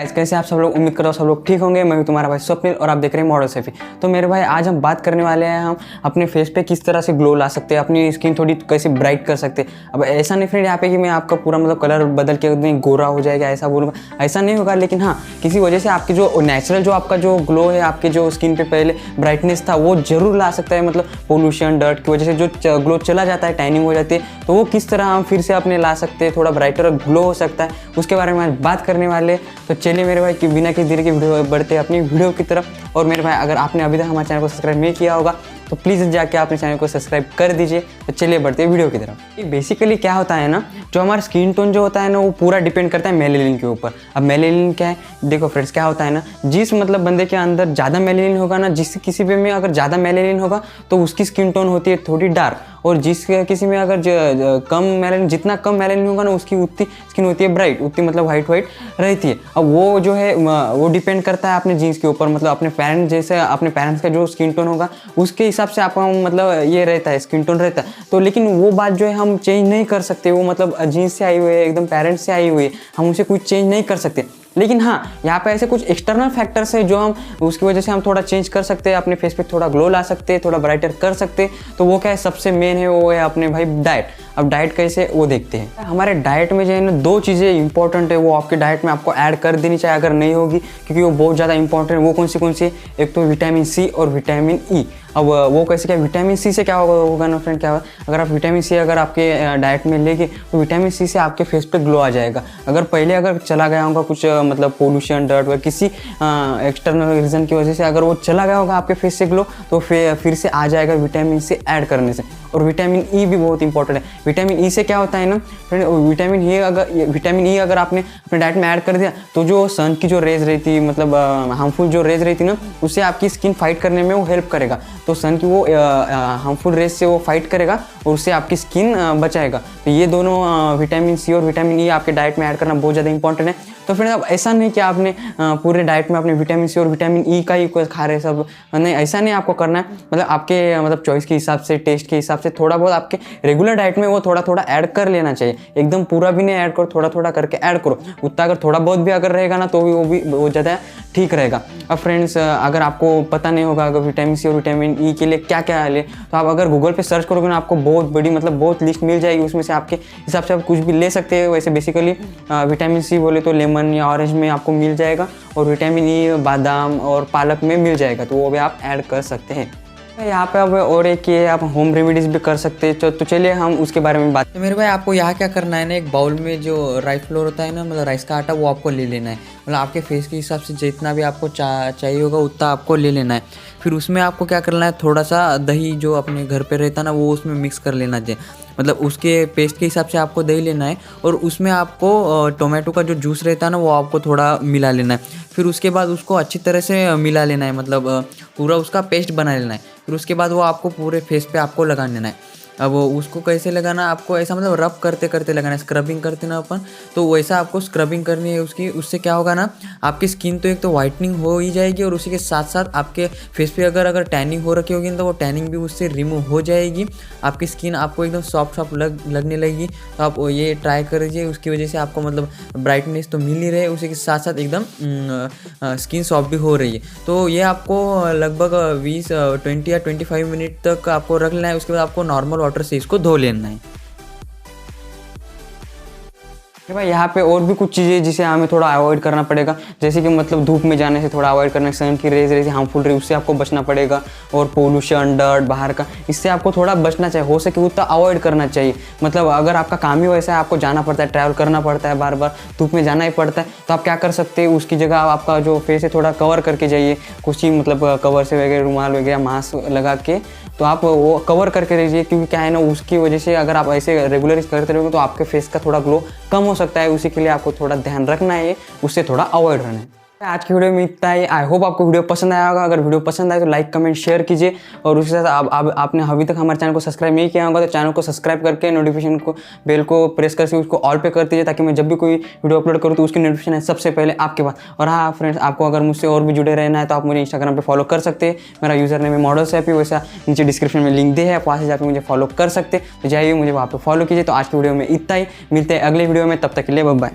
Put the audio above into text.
कैसे आप सब लोग, उम्मीद करता हूँ सब लोग ठीक होंगे। मैं हूँ तुम्हारा भाई स्वप्निल और आप देख रहे हैं मॉडल सेफी। तो मेरे भाई आज हम बात करने वाले हैं हम अपने फेस पे किस तरह से ग्लो ला सकते हैं, अपनी स्किन थोड़ी कैसे ब्राइट कर सकते हैं। अब ऐसा नहीं फ्रेंड यहाँ पे कि मैं आपका पूरा मतलब कलर बदल के एकदम गोरा हो जाएगा ऐसा बोलूँगा, ऐसा नहीं होगा। लेकिन हाँ, किसी वजह से आपकी जो नेचुरल जो आपका जो ग्लो है, आपके जो स्किन पे पहले ब्राइटनेस था वो जरूर ला सकता है। मतलब पोल्यूशन डर्ट की वजह से जो ग्लो चला जाता है, टैनिंग हो जाती है, तो वो किस तरह हम फिर से अपने ला सकते हैं, थोड़ा ब्राइटर और ग्लो हो सकता है, उसके बारे में आज बात करने वाले। तो चलिए मेरे भाई कि बिना किसी देर की वीडियो बढ़ते हैं अपनी वीडियो की तरफ। और मेरे भाई अगर आपने अभी तक हमारे चैनल को सब्सक्राइब नहीं किया होगा तो प्लीज़ जाके अपने चैनल को सब्सक्राइब कर दीजिए। तो चलिए बढ़ते हैं वीडियो की तरफ। बेसिकली क्या होता है ना, जो हमारा स्किन टोन जो होता है ना वो पूरा डिपेंड करता है मेलेनिन के ऊपर। अब मेलेनिन क्या है, देखो फ्रेंड्स क्या होता है ना, जिस मतलब बंदे के अंदर ज़्यादा मेलेनिन होगा ना, जिस किसी पे में अगर ज़्यादा मेलेनिन होगा तो उसकी स्किन टोन होती है थोड़ी डार्क, और जिस किसी में अगर कम मेलेनिन, जितना कम मेलेनिन होगा ना उसकी उतनी स्किन होती है ब्राइट, उतनी मतलब वाइट रहती है। अब वो जो है वो डिपेंड करता है अपने जीन्स के ऊपर, मतलब अपने पेरेंट्स जैसे अपने पेरेंट्स का जो स्किन टोन होगा उसके हिसाब से आपका मतलब ये रहता है, स्किन टोन रहता है। तो लेकिन वो बात जो है हम चेंज नहीं कर सकते, वो मतलब जीन्स से आई हुई है, एकदम पेरेंट्स से आई हुई है, हम उसे कुछ चेंज नहीं कर सकते। लेकिन हाँ, यहाँ पे ऐसे कुछ एक्सटर्नल फैक्टर्स है जो हम उसकी वजह से हम थोड़ा चेंज कर सकते हैं, अपने फेस पे थोड़ा ग्लो ला सकते हैं, थोड़ा ब्राइटर कर सकते हैं। तो वो क्या है, सबसे मेन है वो है अपने भाई डाइट। अब डाइट कैसे वो देखते हैं। हमारे डाइट में जो है ना दो चीज़ें इंपॉर्टेंट है, वो आपके डाइट में आपको ऐड कर देनी चाहिए अगर नहीं होगी, क्योंकि वो बहुत ज़्यादा इंपॉर्टेंट है। वो कौन सी है, एक तो विटामिन सी और विटामिन ई। अब वो कैसे, क्या विटामिन सी से क्या होगा ना फ्रेंड, क्या होगा अगर आप विटामिन सी अगर आपके डाइट में लेंगे तो विटामिन सी से आपके फेस पे ग्लो आ जाएगा। अगर पहले अगर चला गया होगा कुछ मतलब पोल्यूशन डर्ट वगैरह किसी एक्सटर्नल रीज़न की वजह से अगर वो चला गया होगा आपके फेस से ग्लो, तो फिर से आ जाएगा विटामिन सी ऐड करने से। और विटामिन ई भी बहुत इंपॉर्टेंट है। विटामिन ई से क्या होता है ना फ्रेंड, विटामिन ई अगर आपने अपने डाइट में ऐड कर दिया तो जो सन की जो रेज रहती है, मतलब हार्मफुल जो रेज रहती है ना, उससे आपकी स्किन फाइट करने में वो हेल्प करेगा। तो सन की वो हार्मफुल रेज से वो फाइट करेगा और उससे आपकी स्किन बचाएगा। तो ये दोनों विटामिन सी और विटामिन ई आपके डाइट में ऐड करना बहुत ज़्यादा इंपॉर्टेंट है। तो फ्रेंड अब ऐसा नहीं कि आपने पूरे डाइट में अपने विटामिन सी और विटामिन ई का ही खा रहे सब, नहीं ऐसा नहीं आपको करना है। मतलब आपके मतलब चॉइस के हिसाब से, टेस्ट के हिसाब से थोड़ा बहुत आपके रेगुलर डाइट में वो थोड़ा थोड़ा ऐड कर लेना चाहिए। एकदम पूरा भी नहीं ऐड करो, थोड़ा थोड़ा करके ऐड करो। उतना अगर थोड़ा बहुत भी अगर रहेगा ना तो भी वो भी बहुत ज़्यादा ठीक रहेगा। अब फ्रेंड्स अगर आपको पता नहीं होगा अगर विटामिन सी और विटामिन ई के लिए क्या क्या ले, तो आप अगर गूगल पे सर्च करोगे ना आपको बहुत बड़ी मतलब बहुत लिस्ट मिल जाएगी। उसमें से आपके हिसाब से आप कुछ भी ले सकते हैं। वैसे बेसिकली विटामिन सी बोले तो लेमन या ऑरेंज में आपको मिल जाएगा, और विटामिन ई बादाम और पालक में मिल जाएगा, तो वो भी आप ऐड कर सकते हैं। यहाँ पे अब और एक ये आप होम रेमेडीज भी कर सकते हैं। तो चलिए हम उसके बारे में बात। तो मेरे भाई आपको यहाँ क्या करना है ना, एक बाउल में जो राइस फ्लोर होता है ना, मतलब राइस का आटा, वो आपको ले लेना है। मतलब आपके फेस के हिसाब से जितना भी आपको चाहिए होगा उतना आपको ले लेना है। फिर उसमें आपको क्या करना है, थोड़ा सा दही जो अपने घर पे रहता है ना वो उसमें मिक्स कर लेना चाहिए। मतलब उसके पेस्ट के हिसाब से आपको दही लेना है, और उसमें आपको टोमेटो का जो जूस रहता है ना वो आपको थोड़ा मिला लेना है। फिर उसके बाद उसको अच्छी तरह से मिला लेना है, मतलब पूरा उसका पेस्ट बना लेना है। फिर उसके बाद वो आपको पूरे फेस पे आपको लगा लेना है। अब उसको कैसे लगाना, आपको ऐसा मतलब रब करते करते लगाना है, स्क्रबिंग करते ना अपन, तो वैसा आपको स्क्रबिंग करनी है उसकी। उससे क्या होगा ना, आपकी स्किन तो एक तो वाइटनिंग हो ही जाएगी, और उसी के साथ साथ आपके फेस पे अगर टैनिंग हो रखी होगी तो वो टैनिंग भी उससे रिमूव हो जाएगी। आपकी स्किन आपको एकदम सॉफ्ट लगने लगेगी। तो आप ये ट्राई कर लीजिए, उसकी वजह से आपको मतलब ब्राइटनेस तो मिल ही रही है, उसी के साथ साथ एकदम स्किन सॉफ्ट भी हो रही है। तो ये आपको लगभग 20 या 25 मिनट तक आपको रख लेना है। उसके बाद आपको नॉर्मल वाटर से इसको धो लेना है। भाई यहाँ पे और भी कुछ चीज़ें जिसे हमें थोड़ा अवॉइड करना पड़ेगा, जैसे कि मतलब धूप में जाने से थोड़ा अवॉइड करना, सन की रेज रहती हार्मफुल रे, उससे आपको बचना पड़ेगा। और पोल्यूशन डर्ट बाहर का, इससे आपको थोड़ा बचना चाहिए, हो सके उतना अवॉइड करना चाहिए। मतलब अगर आपका काम ही वैसा है, आपको जाना पड़ता है, ट्रैवल करना पड़ता है, बार बार धूप में जाना ही पड़ता है, तो आप क्या कर सकते हैं, उसकी जगह आपका जो फेस है थोड़ा कवर करके जाइए, कुछ ही मतलब कवर से वगैरह, रुमाल वगैरह, मास्क लगा के, तो आप वो कवर करके रहिए। क्योंकि क्या है ना, उसकी वजह से अगर आप ऐसे रेगुलर करते रहोगे तो आपके फेस का थोड़ा ग्लो कम हो सकता है। उसी के लिए आपको थोड़ा ध्यान रखना है, उससे थोड़ा अवॉइड रहना है। आज की वीडियो में इतना ही। आई होप आपको वीडियो पसंद आया होगा। अगर वीडियो पसंद आए तो लाइक कमेंट शेयर कीजिए, और उसके साथ आपने अभी तक हमारे चैनल को सब्सक्राइब नहीं किया होगा तो चैनल को सब्सक्राइब करके नोटिफिकेशन को बेल को प्रेस करके उसको ऑल पे कर दीजिए, ताकि मैं जब भी कोई वीडियो अपलोड करूँ तो उसकी नोटिफिकेशन है सबसे पहले आपके पास। और हाँ फ्रेंड्स, आपको अगर मुझसे और भी जुड़े रहना है तो आप मुझे इंस्टाग्राम पर फॉलो कर सकते हैं। मेरा यूजर नेम है मॉडल सेफी, वैसा नीचे डिस्क्रिप्शन में लिंक दे है, आप वहाँ से जाकर मुझे फॉलो कर सकते हैं। तो जाइए मुझे वहाँ पर फॉलो कीजिए। तो आज की वीडियो में इतना ही, मिलते हैं अगले वीडियो में, तब तक के लिए बाय बाय।